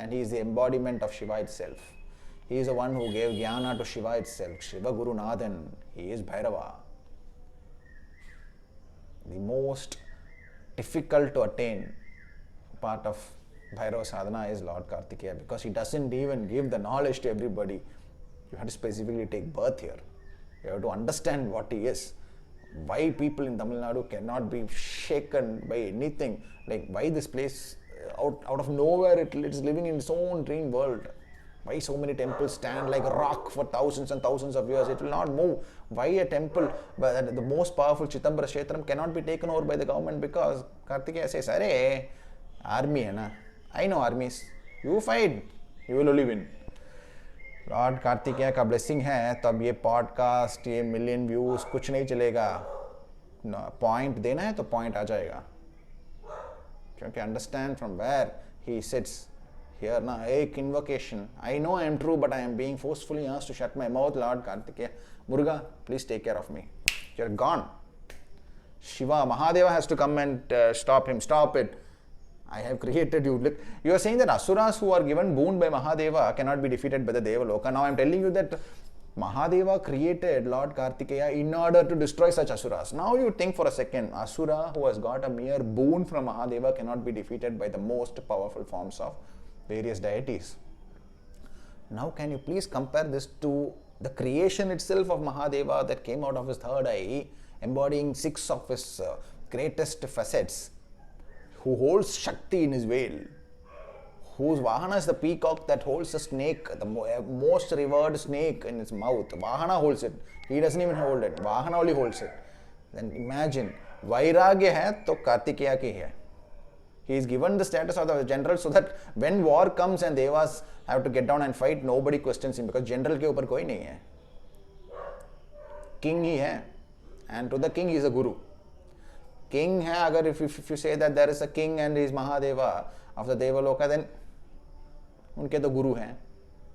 And he is the embodiment of Shiva itself. He is the one who gave jnana to Shiva itself. Shiva gurunathan. He is Bhairava. The most difficult to attain part of Bhairava sadhana is Lord Karthikeya, because he doesn't even give the knowledge to everybody. You have to specifically take birth here. You have to understand what he is. Why people in Tamil Nadu cannot be shaken by anything. Like why this place out of nowhere it is living in its own dream world. Why so many temples stand like a rock for thousands and thousands of years? It will not move. Why a temple, the most powerful Chitambara Kshetram, cannot be taken over by the government? Because Karthikeya says, Arey, army है ना, I know आर्मीज, you fight, you will only win. Lord Kartikeya का blessing है तो अब ये podcast, ये million views कुछ नहीं चलेगा. पॉइंट देना है तो पॉइंट आ जाएगा, क्योंकि understand from where he sits here ना. एक invocation, I know I am true but I am being forcefully asked to shut my mouth. Lord Kartikeya, Muruga, please take care of me, you are gone. Shiva, Mahadeva has to come and stop him. Stop it. I have created you. Look, you are saying that Asuras who are given boon by Mahadeva cannot be defeated by the Devaloka. Now I am telling you that Mahadeva created Lord Karthikeya in order to destroy such Asuras. Now you think for a second, Asura who has got a mere boon from Mahadeva cannot be defeated by the most powerful forms of various deities. Now can you please compare this to the creation itself of Mahadeva that came out of his third eye, embodying 6 of his greatest facets, who holds Shakti in his veil, whose Vahana is the peacock that holds the snake, the most revered snake in its mouth. Vahana holds it. He doesn't even hold it. Vahana only holds it. Then imagine, Vairagya hai to Kartikeya ki hai. He is given the status of the general so that when war comes and Devas have to get down and fight, nobody questions him because general ke upar koi nahi hai. King ही है. And to the king he is a guru. King है, अगर if you say that there is a king and he is Mahadeva of the Devaloka, then उनके तो गुरु हैं.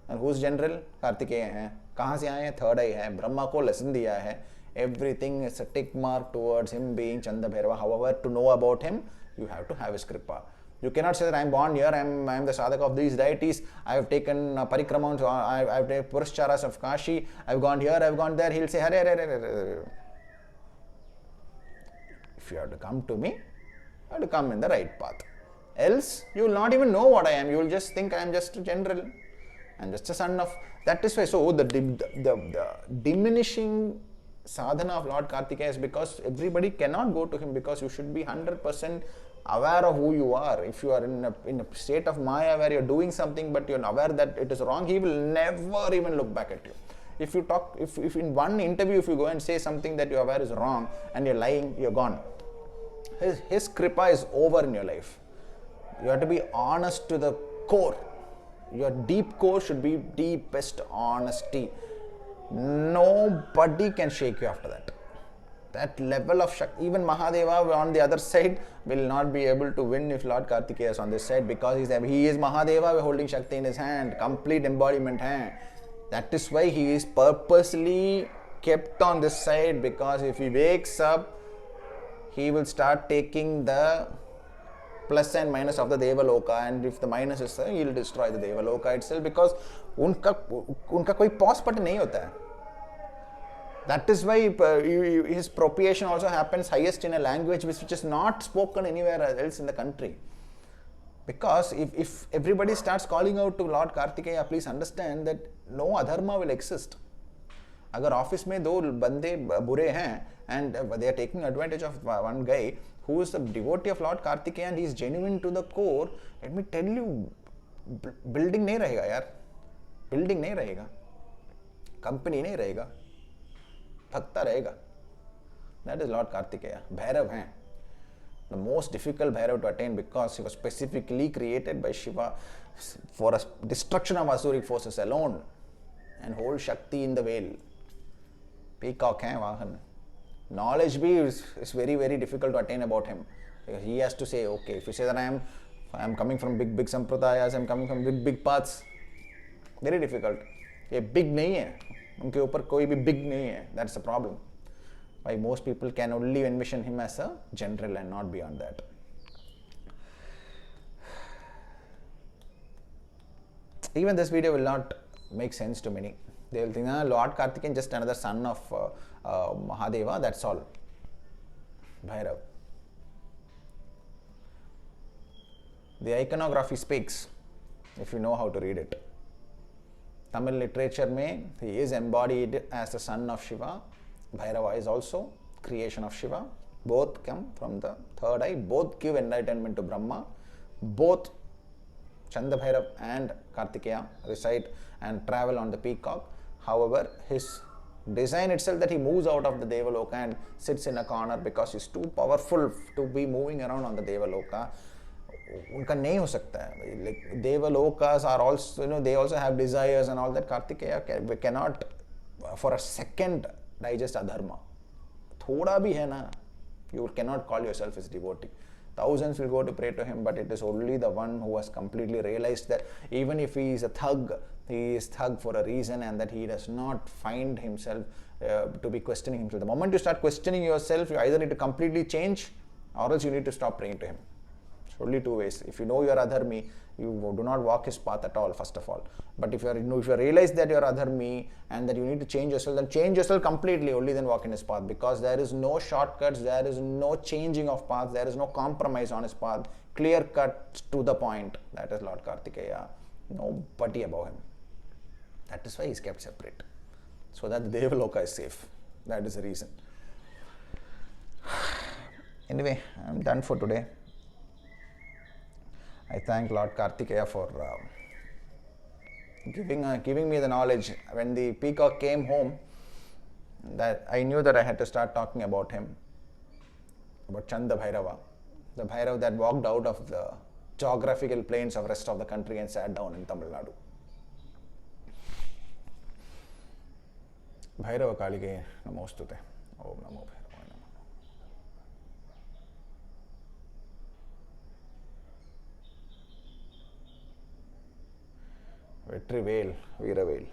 And who's general? Kartikeya हैं. कहाँ से आए हैं? थर्ड आई है. ब्रह्मा को लेसन दिया है. Everything is a tick mark towards him being Chanda Bhairava. However, to know about him, you have to have his kripa. You cannot say that I am born here, I am the sadhaka of these deities, I have taken parikrama, I have taken Purushcharas of Kashi, I have gone here, I have gone there. He will say, Hare, Hare, Hare, Hare. If you have to come to me, you have to come in the right path. Else, you will not even know what I am. You will just think I am just a general. I am just a son of. That is why. So, the diminishing sadhana of Lord Karthikeya is because everybody cannot go to him, because you should be 100% aware of who you are. If you are in a state of Maya where you are doing something but you are aware that it is wrong, he will never even look back at you. If you talk, if in one interview, if you go and say something that you are aware is wrong and you are lying, you are gone. His kripa is over in your life. You have to be honest to the core. Your deep core should be deepest honesty. Nobody can shake you after that. That level of Shakti, even Mahadeva on the other side will not be able to win if Lord Karthikeya is on this side, because he is Mahadeva holding Shakti in his hand, complete embodiment hand. That is why he is purposely kept on this side, because if he wakes up, he will start taking the plus and minus of the Devaloka, and if the minus is there, he will destroy the Devaloka itself, because उनका कोई pause button नहीं होता है. That is why his propitiation also happens highest in a language which is not spoken anywhere else in the country. Because if everybody starts calling out to Lord Karthikeya, please understand that no adharma will exist. अगर office में 2 बंदे बुरे हैं and they are taking advantage of one guy who is the devotee of Lord Karthikeya and he is genuine to the core, let me tell you, building नहीं रहेगा यार, building नहीं रहेगा, company नहीं रहेगा, भक्ता रहेगा. That is Lord Karthikeya. Bhairav हैं. The most difficult Bhairav to attain, because he was specifically created by Shiva for a destruction of Asuric forces alone, and hold Shakti in the veil. Peacock hai Vahan. Knowledge is very, very difficult to attain about him. He has to say, okay, if you say that I am coming from big sampradayas, I am coming from big paths, very difficult. ये big नहीं है, उनके ऊपर कोई भी big नहीं है. That's the problem. Why most people can only envision him as a general and not beyond that. Even this video will not make sense to many. They will think, Lord Karthikeya is just another son of Mahadeva, that's all. Bhairav. The iconography speaks, if you know how to read it. Tamil literature mein, he is embodied as the son of Shiva. Bhairava is also creation of Shiva. Both come from the third eye. Both give enlightenment to Brahma. Both Chanda Bhairav and Karthikeya reside and travel on the peacock. However, his design itself that he moves out of the Devaloka and sits in a corner because he's too powerful to be moving around on the Devaloka. उनका नहीं हो सकता है. Like Devalokas are also, they also have desires and all that. Kartikeya cannot for a second digest adharma. थोड़ा भी है ना, you cannot call yourself as devotee. Thousands will go to pray to him, but it is only the one who has completely realized that even if he is a thug, he is thug for a reason, and that he does not find himself to be questioning himself. The moment you start questioning yourself, you either need to completely change or else you need to stop praying to him. It's only two ways. If you know you are adharmi, you do not walk his path at all, first of all. But if you realize that you are adharmi and that you need to change yourself, then change yourself completely, only then walk in his path, because there is no shortcuts, there is no changing of path, there is no compromise on his path. Clear cut to the point. That is Lord Karthikeya. Nobody above him. That is why he is kept separate, so that the Devaloka is safe. That is the reason. Anyway, I am done for today. I thank Lord Karthikeya for giving me the knowledge. When the peacock came home, that I knew that I had to start talking about him, about CHAND the Bhairava that walked out of the geographical plains of rest of the country and sat down in Tamil Nadu. Bhairava Kalige Namostute. Om Namo Bhairava. வெற்றி வேல் வீரவேல்.